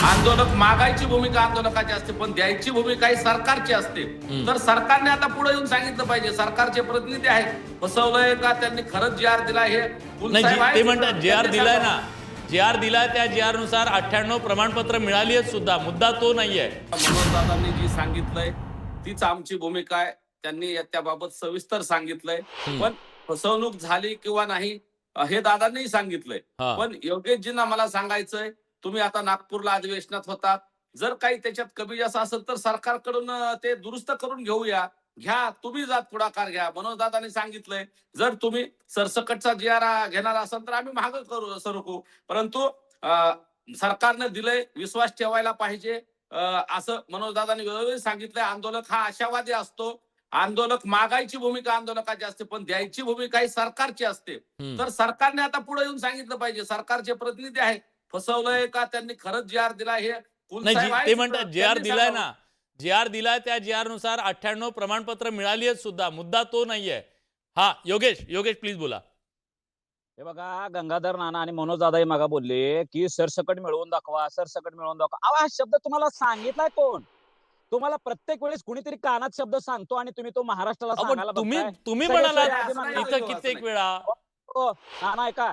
आंदोलक मागायची भूमिका आंदोलकाची असते, पण द्यायची भूमिका ही सरकारची असते. तर सरकारने आता पुढे येऊन सांगितलं पाहिजे. सरकारचे प्रतिनिधी आहेत, फसवलंय का त्यांनी खरंच जी आर दिला हे नाही ते म्हणतात जे आर दिलाय ना, जे आर दिलाय त्या जे आर नुसार 98 प्रमाणपत्र मिळाली आहेत सुद्धा. मुद्दा तो नाहीये. मनोजदादांनी जी सांगितलंय तीच आमची भूमिका आहे. त्यांनी त्याबाबत सविस्तर सांगितलंय. पण फसवणूक झाली किंवा नाही हे दादांनी सांगितलंय. हा. पण योगेशजींना मला सांगायचंय, तुम्ही आता नागपूरला अधिवेशनात होतात. जर काही त्याच्यात कमी जास्त असेल तर सरकारकडून ते दुरुस्त करून घेऊया. घ्या, तुम्ही जात पुढाकार घ्या. मनोजदादांनी सांगितलंय, जर तुम्ही सरसकटचा जी आर घेणार असाल तर आम्ही मागं करू सरकू. परंतु सरकारने दिलंय, विश्वास ठेवायला पाहिजे. असं मनोजदादांनी वेळोवेळी सांगितलंय. आंदोलक हा आशावादी असतो. आंदोलक मागायची भूमिका आंदोलकाची असते, पण द्यायची भूमिका ही सरकारची असते. तर सरकारने आता पुढे येऊन सांगितलं पाहिजे. सरकारचे प्रतिनिधी आहेत, फसवलंय का त्यांनी खरंच जी आर दिला हे नाही साहेब ते आहेत, म्हणतात जे आर त्यांनी दिलाय सांगावं. ना, जे आर दिलाय त्या जे आर नुसार 98 प्रमाणपत्र मिळाली आहेत सुद्धा. मुद्दा तो नाहीये. हा योगेश प्लीज बोला. हे बघा, गंगाधर नाना आणि मनोज दादाही मागा बोलले की सरसकट मिळवून दाखवा, सरसकट मिळवून दाखवा. अहो, हा शब्द तुम्हाला सांगितलाय कोण? तुम्हाला प्रत्येक वेळेस कुणीतरी कानात शब्द सांगतो आणि तुम्ही तो महाराष्ट्राला आपण सांगायला तुम्ही बघताय. तुम्ही सगळे म्हणालात सोयरे असं नाही इथं हो, असं कित्येक नाही. वेळा. हो, नाना ऐका,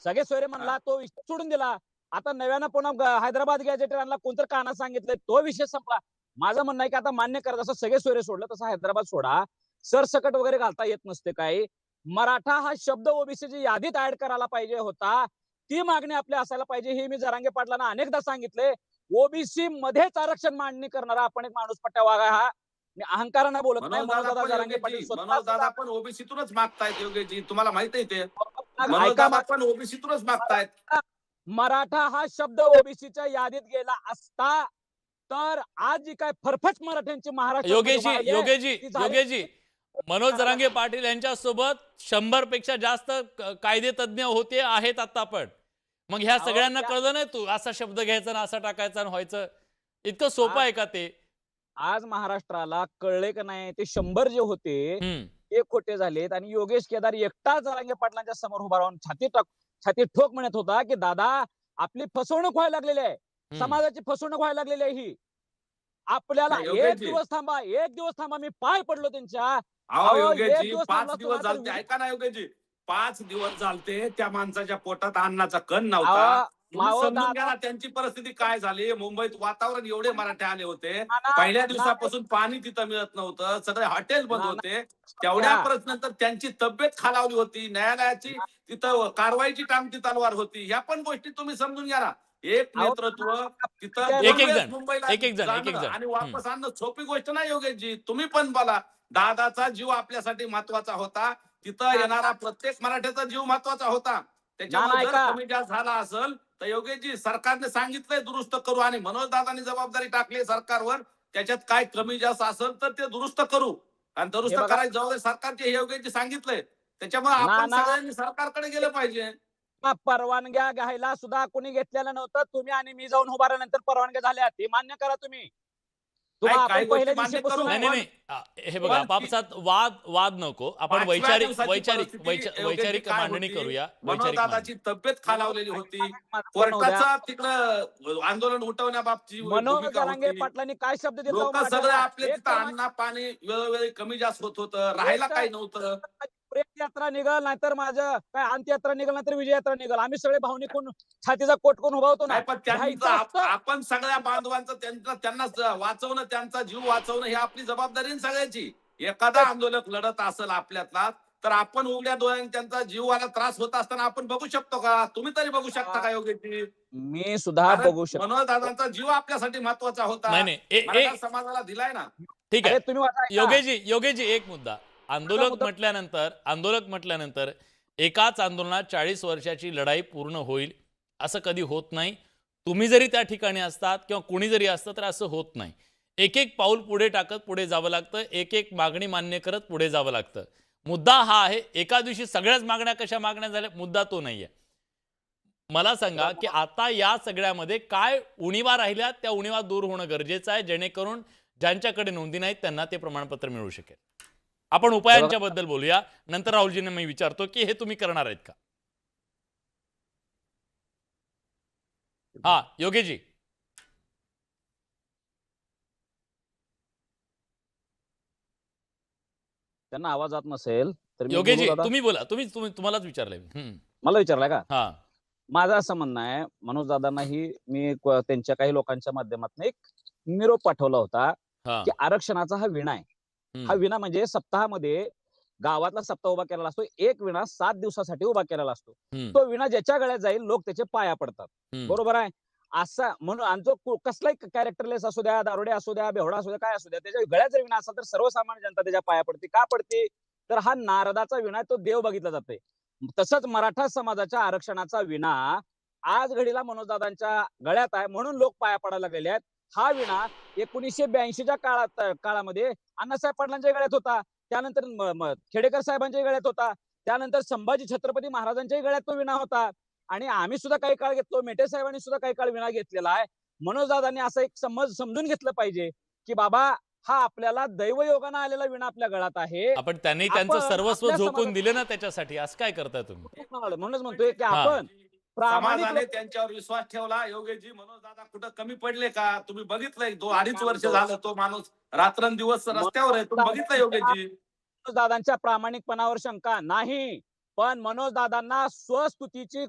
सगळे सोयरे म्हणला, तो विषय सोडून दिला. आता नव्यानं पुन्हा हैदराबाद गॅजेटर आणला, कोणतर कानात सांगितलंय, तो विषय संपला. माझं म्हणणं आहे की आता मान्य करा, जसं सगळे सोयरे सोडलं तसं हैदराबाद सोडा. सरसकट वगैरे घालता येत नसते काही. मराठा हा शब्द ओबीसीची यादीत ऍड करायला पाहिजे होता. ती मागणी आपली असायला पाहिजे. हे मी जरांगे पाटलांना अनेकदा सांगितले. ओबीसी मध्येच आरक्षण मांडणी करणारा आपण एक माणूस पट्ट्या वागा. हा मी अहंकारानं बोलत नाही. मनोजदादा जरांगे पाटील मनोजदादा स्वतः पण ओबीसीतूनच मागतायत. योगेशजी, तुम्हाला माहित आहे ते. ऐका मनोजदादा पण ओबीसीतूनच मागतायत. मराठा हा शब्द ओबीसीच्या यादीत गेला असता तर आज जी काय फरफट मराठ्यांची योगेशजी मनोज जरांगे पाटील यांच्या सोबत 100 पेक्षा जास्त कायदे तज्ञ होते आहेत आता पण. मग ह्या सगळ्यांना कळलं नाही तू असा शब्द घ्यायचा ना, असा टाकायचा आणि व्हायचं. इतकं सोपं आहे का ते? आज महाराष्ट्राला कळले का नाही, ते 100 जे होते ते खोटे झालेत आणि योगेश केदार एकटा जरांगे पाटलांच्या समोर उभा राहून छाती ठोक म्हणत होता की दादा, आपली फसवणूक व्हायला लागलेली आहे, समाजाची फसवणूक व्हायला लागलेली आहे. ही आपल्याला नाही, एक योगेशजी. दिवस थांबा, मी पाय पडलो त्यांच्या. अहो अहो, योगेशजी, एक दिवस 5 थांबला दिवस असता तर झालते. ऐका ना योगेशजी, 5 दिवस झालते त्या माणसाच्या पोटात अन्नाचा कण नव्हता. अहो, तुम्ही मावळ समजून दादा- घ्या ना त्यांची परिस्थिती काय झाली. मुंबईत वातावरण एवढे मराठे आले होते. नाना- पहिल्या दिवसापासून पाणी तिथं मिळत नव्हतं. सगळे हॉटेल बंद नाना- होते. तेवढ्या नंतर त्यांची तब्येत खालावली होती. न्यायालयाची तिथं कारवाईची टांगती तलवार होती. ह्या पण गोष्टी तुम्ही समजून घ्या ना. एक अहो, नेतृत्व तिथं एक- दोन एक वेळेस जण, मुंबईला एक जण. जाणं आणि वापस आणणं सोपी गोष्ट नाही योगेशजी. तुम्ही पण बोला, दादाचा जीव आपल्यासाठी महत्वाचा होता. तिथं येणारा प्रत्येक मराठ्याचा जीव महत्वाचा होता. त्याच्यामुळे जर ऐका. कमी जास्त झाला असेल तर योगेशजी, सरकारने सांगितलंय दुरुस्त करू आणि मनोज दादांनी जबाबदारी टाकली सरकारवर. त्याच्यात काय कमी जास्त असेल तर ते दुरुस्त करू आणि दुरुस्त हे बघा. करायची जबाबदारी सरकारची, हे योगेशजी सांगितलंय. त्याच्यामुळे आपण नाना- सगळ्यांनी सरकारकडे गेलं पाहिजे. परवानग्या घ्यायला सुद्धा कोणी घेतलेलं नव्हतं. तुम्ही आणि मी जाऊन उभारल्यानंतर परवानग्या झाल्या, ते मान्य करा तुम्ही. तुम्हाला काही आपण गोष्टी पहिल्या मान्य दिवशीपासून करू. नाही हे बघा, पण आपापसात वाद नको. आपण पाचव्या वैचारिक दिवसाची वैचारिक परिस्थिती वैचारिक योगेशजी वैचारिक काय मांडणी होती? करूया. वैचारिक मनोजदादाची मांडणी. तब्येत खालावलेली होती. कोर्टाचा तिकडं आंदोलन उठवण्याबाबतची मनोज भूमिका जरांगे होती. पाटलांनी काय शब्द दिला लोक सगळे आपले तिथं अन्न पाणी वेळोवेळी कमी जास्त होत होतं. राहायला काही नव्हतं. प्रेम यात्रा निघाल, नाहीतर माझं काय अंत्ययात्रा निघाल, नाहीतर विजय यात्रा निघाल, आम्ही सगळे भावनिकून छातीचा कोट करून उभा होतो ना. नाही, पण घ्यायचं असतं. आपण सगळ्या बांधवांचं त्यांना वाचवणं, त्यांचा जीव वाचवणं ही आपली जबाबदारी आहे सगळ्याची. एखादा आंदोलक लढत असेल आपल्यातला तर आपण उघड्या डोळ्याने त्यांचा जीवाला त्रास होत असताना आपण बघू शकतो का? तुम्ही तरी बघू शकता का योगेशजी? मी सुद्धा बघू शकतो. मनोज दादांचा जीव आपल्यासाठी महत्वाचा होता. नाही, मराठा समाजाला दिलाय ना. ठीक अरे आहे. तुम्ही वाचा ऐका. योगेशजी एक मुद्दा. आंदोलक म्हटल्यानंतर एकाच आंदोलनात 40 वर्षाची लढाई पूर्ण होईल असं कधी होत नाही. तुम्ही जरी त्या ठिकाणी असतात किंवा कोणी जरी असतं तर असं होत नाही. एक एक पाऊल पुढे टाकत पुढे जावं लागतं. एक एक मागणी मान्य करत पुढे जावं लागतं. मुद्दा हा आहे, एका दिवशी सगळ्याच मागण्या कशा मागण्या झाल्या, मुद्दा तो नाहीये. मला सांगा की आता या सगळ्यामध्ये काय उणिवा राहिल्या, त्या उणिवा दूर होणं गरजेचं आहे, जेणेकरून ज्यांच्याकडे नोंदी नाहीत त्यांना ते प्रमाणपत्र मिळू शकेल. आपण उपायांच्या बद्दल बोलूया. नंतर राहुलजींना मी विचारतो की हे तुम्ही करणार आहेत का? हा योगेशजी. त्यांना आवाज जात नसेल तर मी योगेशजी बोलू दादा? तुम्ही बोला, तुम्हालाच विचारलंय. मला विचारलाय का? हा माझं असं म्हणणं आहे, मनोज दादांनाही मी त्यांच्या काही लोकांच्या माध्यमातून एक निरोप पाठवला होता, हा की आरक्षणाचा हा विणा आहे. हा विणा म्हणजे सप्ताहामध्ये गावातला सप्ताह उभा केलेला असतो. एक विणा 7 दिवसासाठी उभा केलेला असतो. तो विणा ज्याच्या गळ्यात जाईल लोक त्याचे पाया पडतात. बरोबर आहे? असा म्हणून आणि जो कसलाही कॅरेक्टरलेस असू द्या, दारुडे असू द्या, बेवडा असू द्या, काय असू द्या, त्याच्या गळ्यात जर विणा असेल तर सर्वसामान्य जनता त्याच्या पाया पडते. का पडते? तर हा नारदाचा विणा आहे, तो देव बघितला जातोय. तसंच मराठा समाजाच्या आरक्षणाचा विणा आज घडीला मनोजदादांच्या गळ्यात आहे म्हणून लोक पाया पडायला लागलेले आहेत. हा विणा 1982च्या काळामध्ये अण्णासाहेब पाटलांच्या गळ्यात होता. त्यानंतर खेडेकर साहेबांच्या गळ्यात होता. त्यानंतर संभाजी छत्रपती महाराजांच्याही गळ्यात तो विणा होता. आणि आम्ही सुद्धा काही काळ घेतलो. मेटे साहेबांनी सुद्धा काही काळ विणा घेतलेला आहे. मनोजदादांनी असं एक समजून घेतलं पाहिजे, की बाबा हा आपल्याला दैवयोगानं आलेला विणा आपल्या गळ्यात आहे. आपण त्यांनी त्यांचं आपण सर्वस्व आपल्या झोकून समाजात दिले ना त्याच्यासाठी, असं काय करताय तुम्ही? म्हणूनच म्हणतोय की हा. आपण प्रामाणिक समाजाने लोक- त्यांच्यावर विश्वास ठेवला. योगेशजी, मनोज दादा कुठं कमी पडले का? तुम्ही बघितलंय, 2-2.5 वर्ष झालं तो माणूस रात्रंदिवस रस्त्यावर आहे. तुम्ही बघितलं योगेशजी? मनोज दादांच्या प्रामाणिकपणावर शंका नाही, पण मनोज दादांना स्वस्तुतीची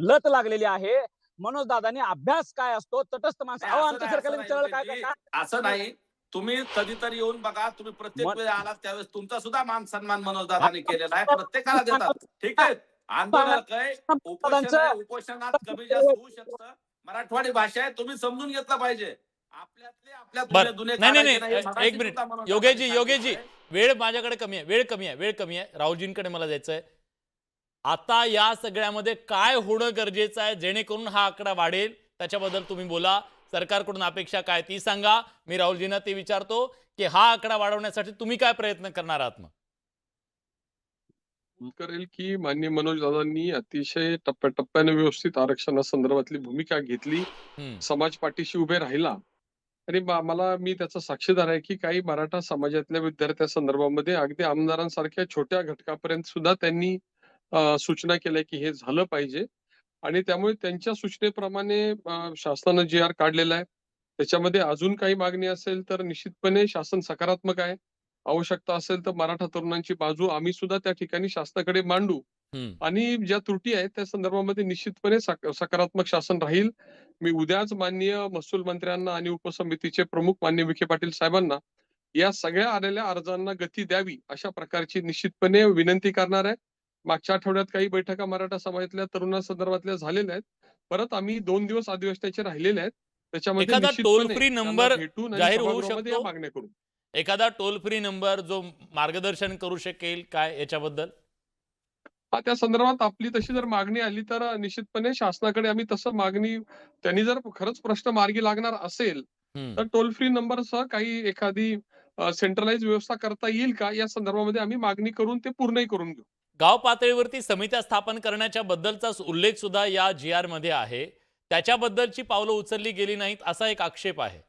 लत लागलेली आहे. मनोज दादांनी अभ्यास काय असतो तटस्थ माणसं नाही, अहो असं आमच्या नाही, सरकारला असं विचारलं नाही, काय योगेशजी. असं नाही. तुम्ही कधीतरी येऊन बघा. तुम्ही प्रत्येक मन- वेळी आलात त्यावेळेस तुमचा सुद्धा मान सन्मान मनोज दादांनी केलेला आहे. प्रत्येकाला देतात. ठीक आहे. आंदोलक आहे, उपोषण आहे, उपोषणात कमी जास्त होऊ शकतं. मराठवाडी भाषा आहे, तुम्ही समजून घेतलं पाहिजे. आपल्या बरं जुने नाही नाही काढायचे नाही नाही. मगाशी एक मिनिट सुद्धा मनोज योगेशजी दादांनी योगेशजी सांगितलंय. वेळ माझ्याकडे कमी आहे, वेळ कमी आहे. राहुलजींकडे मला जायचंय. आता या सगळ्यामध्ये काय होणं गरजेचं आहे जेणेकरून हा आकडा वाढेल, त्याच्याबद्दल तुम्ही बोला. सरकारकडून अपेक्षा काय ती सांगा. मी राहुलजींना ते विचारतो की हा आकडा वाढवण्यासाठी तुम्ही काय प्रयत्न करणार आहात? मग करेल की माननीय मनोज दादांनी अतिशय टप्प्याटप्प्याने व्यवस्थित आरक्षणासंदर्भातली भूमिका घेतली, समाज पाठीशी उभे राहिला. आणि मी त्याचा साक्षीदार आहे की काही मराठा समाजातल्या विद्यार्थ्या संदर्भामध्ये अगदी आमदारांसारख्या छोट्या घटकापर्यंत सुद्धा त्यांनी सूचना केल्या की हे झालं पाहिजे. आणि त्यामुळे त्यांच्या सूचनेप्रमाणे शासनानं जी.आर. काढलेला आहे. त्याच्यामध्ये अजून काही मागणी असेल तर निश्चितपणे शासन सकारात्मक आहे. आवश्यकता असेल तर मराठा तरुणांची बाजू आम्ही सुद्धा त्या ठिकाणी शासनाकडे मांडू. आणि ज्या त्रुटी आहेत त्या संदर्भामध्ये निश्चितपणे सकारात्मक शासन राहील. मी उद्याच माननीय महसूल मंत्र्यांना आणि उपसमितीचे प्रमुख माननीय विखे पाटील साहेबांना या सगळ्या आलेल्या अर्जांना गती द्यावी अशा प्रकारची निश्चितपणे विनंती करणार आहे. मागच्या आठवड्यात काही बैठका मराठा समाजातल्या तरुणांसंदर्भातल्या झालेल्या आहेत. परत आम्ही 2 दिवस अधिवेशनाचे राहिलेले आहेत. त्याच्यामध्ये एखादा टोल निश्चितपणे फ्री त्यांना नंबर भेटून आणि जाहीर होऊ सभागृहामध्ये या शकतो? मागण्या करू. एखादा टोल फ्री नंबर जो मार्गदर्शन करू शकेल काय याच्याबद्दल? त्या संदर्भात आपली तशी जर मागणी आली तर निश्चितपणे शासनाकडे आम्ही तसं मागणी त्यांनी जर खरंच प्रश्न मार्गी लागणार असेल तर टोल फ्री नंबरसह काही एखादी सेंट्रलाइज व्यवस्था करता येईल का या संदर्भामध्ये आम्ही मागणी करून ते पूर्णही करून घेऊ. गाव पातळीवरती समित्या स्थापन करण्याच्या बद्दलचा उल्लेख सुद्धा या जी.आर. मध्ये आहे. त्याच्याबद्दलची पावलं उचलली गेली नाहीत असा एक आक्षेप आहे.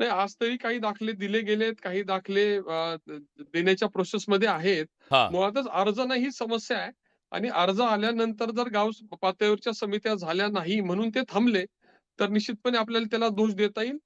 नाही, आज तरी काही दाखले दिले गेलेत, काही दाखले देण्याच्या प्रोसेसमध्ये आहेत. हा मुळातच अर्ज नाही ही समस्या आहे. आणि अर्ज आल्यानंतर जर गाव पातळीवरच्या समित्या झाल्या नाही म्हणून ते थांबले तर निश्चितपणे आपल्याला त्याला दोष देता येईल.